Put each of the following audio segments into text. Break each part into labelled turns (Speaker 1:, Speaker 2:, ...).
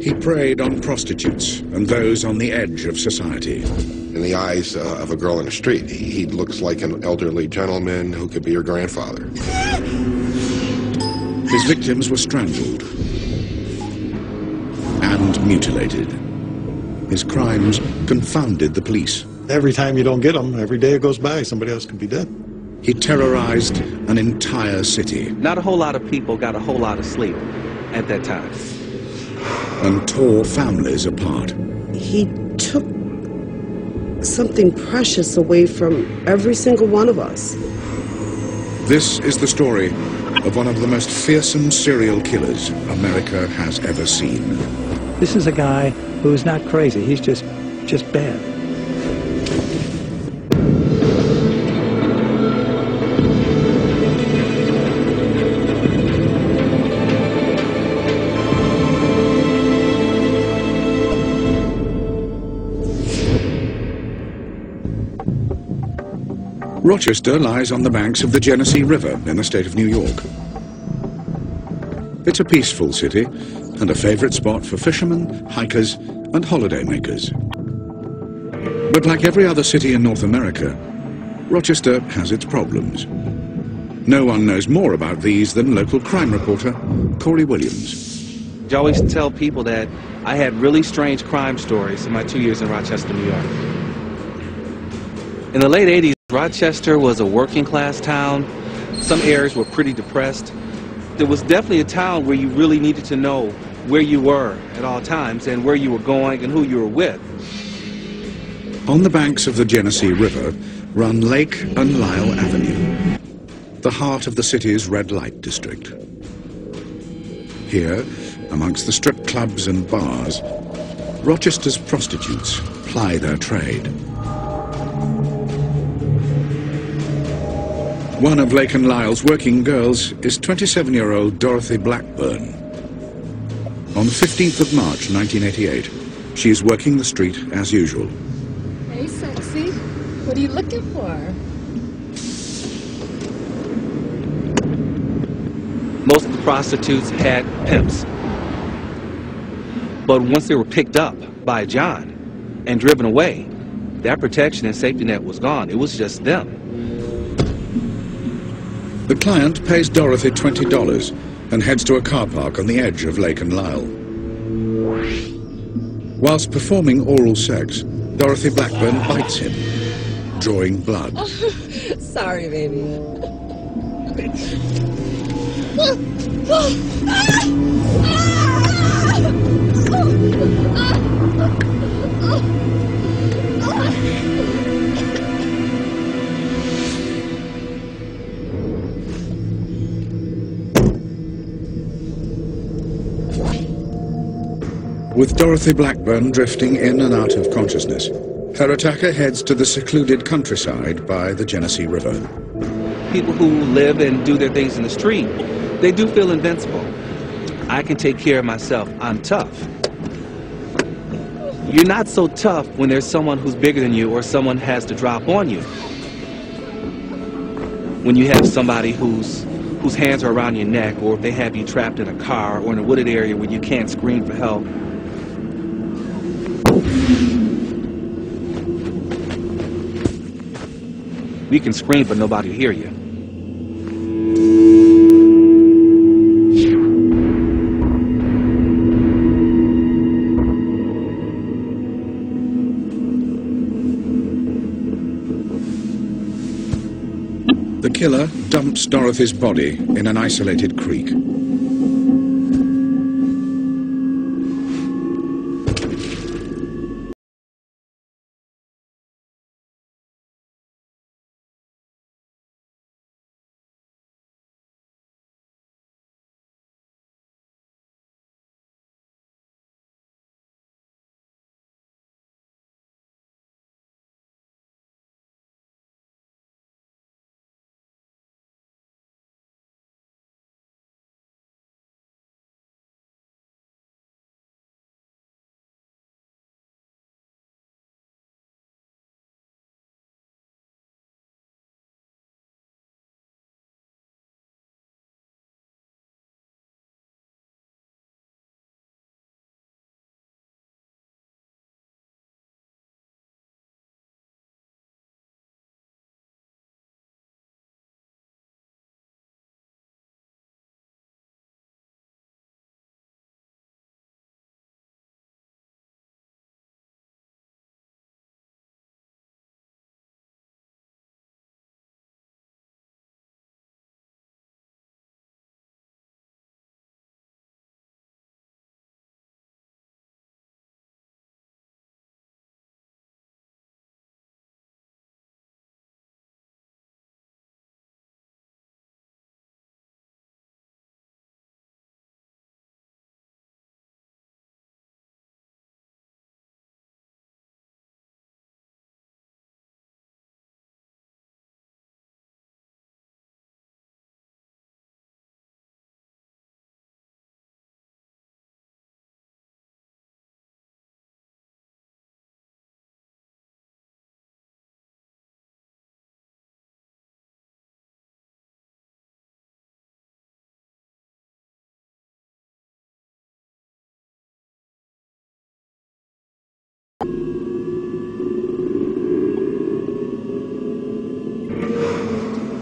Speaker 1: He preyed on prostitutes and those on the edge of society.
Speaker 2: In the eyes of a girl in the street, he looks like an elderly gentleman who could be your grandfather.
Speaker 1: His victims were strangled and mutilated. His crimes confounded the police.
Speaker 3: Every time you don't get them, every day it goes by, somebody else could be dead.
Speaker 1: He terrorized an entire city.
Speaker 4: Not a whole lot of people got a whole lot of sleep at that time.
Speaker 1: And tore families apart.
Speaker 5: He took something precious away from every single one of us.
Speaker 1: This is the story of one of the most fearsome serial killers America has ever seen.
Speaker 6: This is a guy who's not crazy, he's just bad.
Speaker 1: Rochester lies on the banks of the Genesee River in the state of New York. It's a peaceful city and a favorite spot for fishermen, hikers, and holidaymakers. But like every other city in North America, Rochester has its problems. No one knows more about these than local crime reporter Corey Williams.
Speaker 4: I always tell people that I had really strange crime stories in my 2 years in Rochester, New York. In the late 80s, Rochester was a working class town. Some areas were pretty depressed. There was definitely a town where you really needed to know where you were at all times and where you were going and who you were with.
Speaker 1: On the banks of the Genesee River run Lake and Lyle Avenue, the heart of the city's red light district. Here, amongst the strip clubs and bars, Rochester's prostitutes ply their trade. One of Lake and Lyle's working girls is 27-year-old Dorothy Blackburn. On the 15th of March, 1988, she is working the street as usual.
Speaker 7: Hey, sexy. What are you looking for?
Speaker 4: Most of the prostitutes had pimps. But once they were picked up by John and driven away, that protection and safety net was gone. It was just them.
Speaker 1: The client pays Dorothy $20 and heads to a car park on the edge of Lake and Lyle. Whilst performing oral sex, Dorothy Blackburn bites him, drawing blood.
Speaker 7: Sorry, baby.
Speaker 1: With Dorothy Blackburn drifting in and out of consciousness, her attacker heads to the secluded countryside by the Genesee River.
Speaker 4: People who live and do their things in the street, they do feel invincible. I can take care of myself. I'm tough. You're not so tough when there's someone who's bigger than you or someone has to drop on you. When you have somebody whose hands are around your neck, or if they have you trapped in a car or in a wooded area where you can't scream for help. You can scream, but nobody will hear you.
Speaker 1: The killer dumps Dorothy's body in an isolated creek.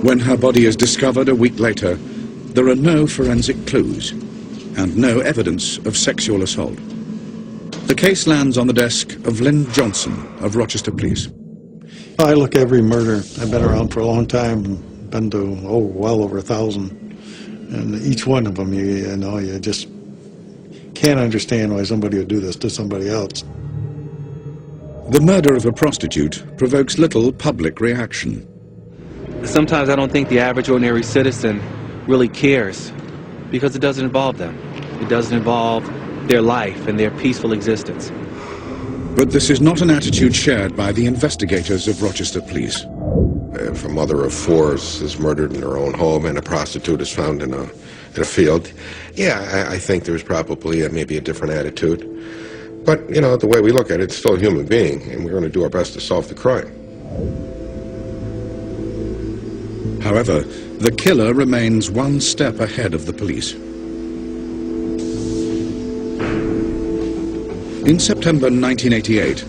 Speaker 1: When her body is discovered a week later, there are no forensic clues and no evidence of sexual assault. The case lands on the desk of Lynn Johnson of Rochester Police.
Speaker 3: I look every murder. I've been around for a long time, been to, well over 1,000. And each one of them, you just can't understand why somebody would do this to somebody else.
Speaker 1: The murder of a prostitute provokes little public reaction.
Speaker 4: Sometimes I don't think the average ordinary citizen really cares because it doesn't involve them. It doesn't involve their life and their peaceful existence.
Speaker 1: But this is not an attitude shared by the investigators of Rochester Police.
Speaker 2: If a mother of four is murdered in her own home and a prostitute is found in a field, yeah, I think there's probably maybe a different attitude. But, the way we look at it, it's still a human being, and we're going to do our best to solve the crime.
Speaker 1: However, the killer remains one step ahead of the police. In September 1988,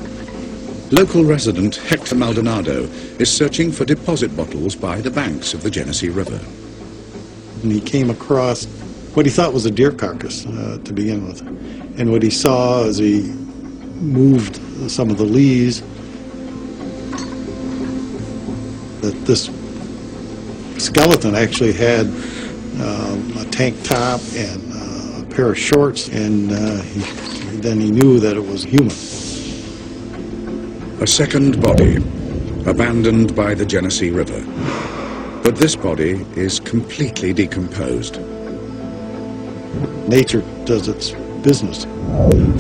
Speaker 1: local resident Hector Maldonado is searching for deposit bottles by the banks of the Genesee River.
Speaker 3: And he came across what he thought was a deer carcass to begin with. And what he saw as he moved some of the leaves, that this skeleton actually had a tank top and a pair of shorts, and then he knew that it was human.
Speaker 1: A second body, abandoned by the Genesee River. But this body is completely decomposed.
Speaker 3: Nature does its business.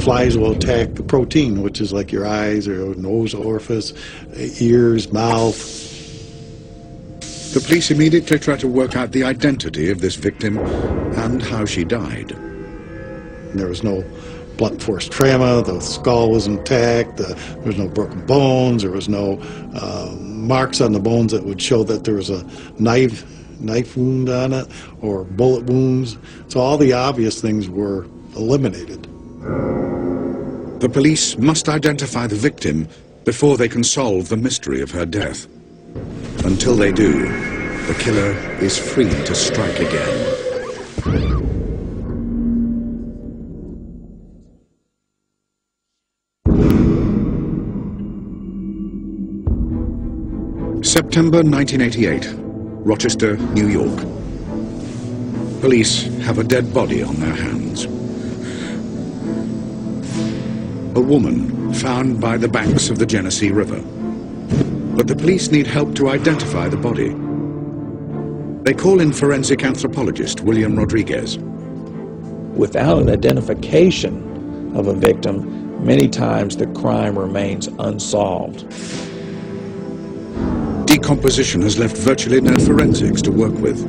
Speaker 3: Flies will attack the protein, which is like your eyes or nose orifice, ears, mouth.
Speaker 1: The police immediately try to work out the identity of this victim and how she died.
Speaker 3: There was no blunt force trauma, the skull was intact, there was no broken bones, there was no marks on the bones that would show that there was a knife wound on it or bullet wounds. So all the obvious things were eliminated.
Speaker 1: The police must identify the victim before they can solve the mystery of her death. Until they do, the killer is free to strike again. September 1988, Rochester, New York. Police have a dead body on their hands. A woman found by the banks of the Genesee River. But the police need help to identify the body. They call in forensic anthropologist William Rodriguez.
Speaker 6: Without an identification of a victim, many times the crime remains unsolved.
Speaker 1: Decomposition has left virtually no forensics to work with.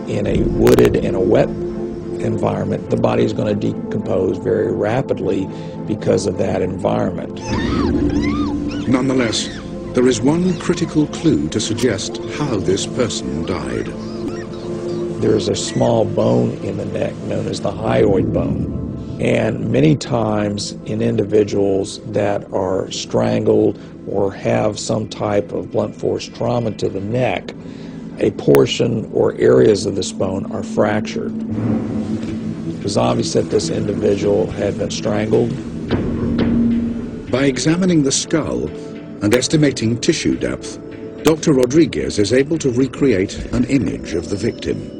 Speaker 6: In a wooded and a wet environment, the body is going to decompose very rapidly because of that environment.
Speaker 1: Nonetheless, there is one critical clue to suggest how this person died.
Speaker 6: There is a small bone in the neck known as the hyoid bone. And many times in individuals that are strangled or have some type of blunt force trauma to the neck, a portion or areas of this bone are fractured. It was obvious that this individual had been strangled.
Speaker 1: By examining the skull and estimating tissue depth, Dr. Rodriguez is able to recreate an image of the victim.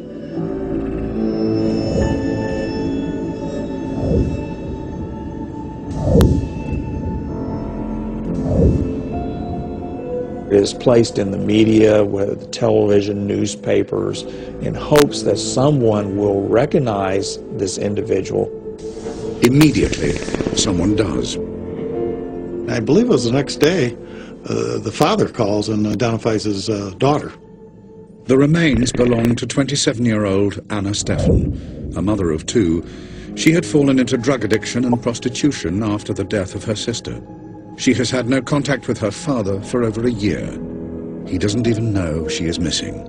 Speaker 6: It is placed in the media, with television, newspapers, in hopes that someone will recognize this individual.
Speaker 1: Immediately, someone does.
Speaker 3: I believe it was the next day, the father calls and identifies his daughter.
Speaker 1: The remains belong to 27-year-old Anna Steffen, a mother of two. She had fallen into drug addiction and prostitution after the death of her sister. She has had no contact with her father for over a year. He doesn't even know she is missing.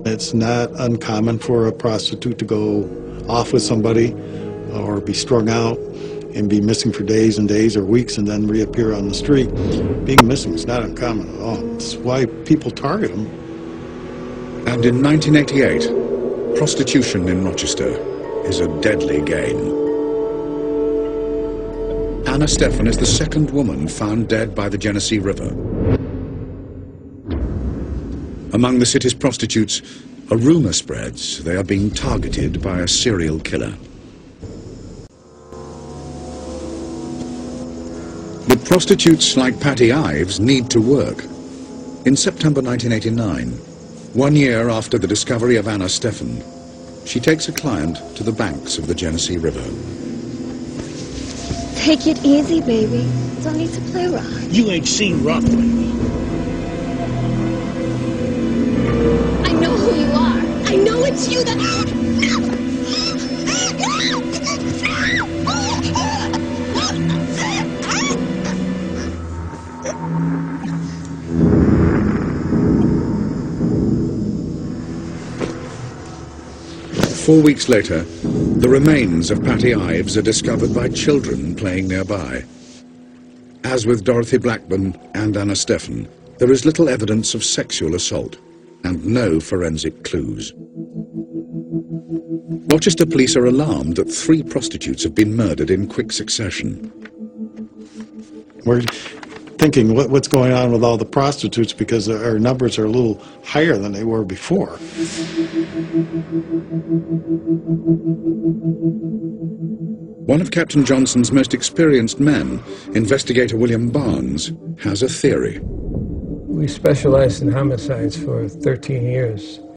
Speaker 3: It's not uncommon for a prostitute to go off with somebody or be strung out and be missing for days and days or weeks and then reappear on the street. Being missing is not uncommon at all. It's why people target them.
Speaker 1: And in 1988, prostitution in Rochester is a deadly game. Anna Stephan is the second woman found dead by the Genesee River. Among the city's prostitutes, a rumor spreads they are being targeted by a serial killer. But prostitutes like Patty Ives need to work. In September 1989, 1 year after the discovery of Anna Stephan, she takes a client to the banks of the Genesee River.
Speaker 8: Take it easy, baby. Don't need to play rough.
Speaker 9: You ain't seen rough lately.
Speaker 8: I know who you are. I know it's you that...
Speaker 1: 4 weeks later, the remains of Patty Ives are discovered by children playing nearby. As with Dorothy Blackburn and Anna Stephan, there is little evidence of sexual assault and no forensic clues. Rochester police are alarmed that 3 prostitutes have been murdered in quick succession.
Speaker 3: We're thinking what's going on with all the prostitutes, because our numbers are a little higher than they were before.
Speaker 1: One of Captain Johnson's most experienced men, investigator William Barnes, has a theory.
Speaker 10: We specialized in homicides for 13 years.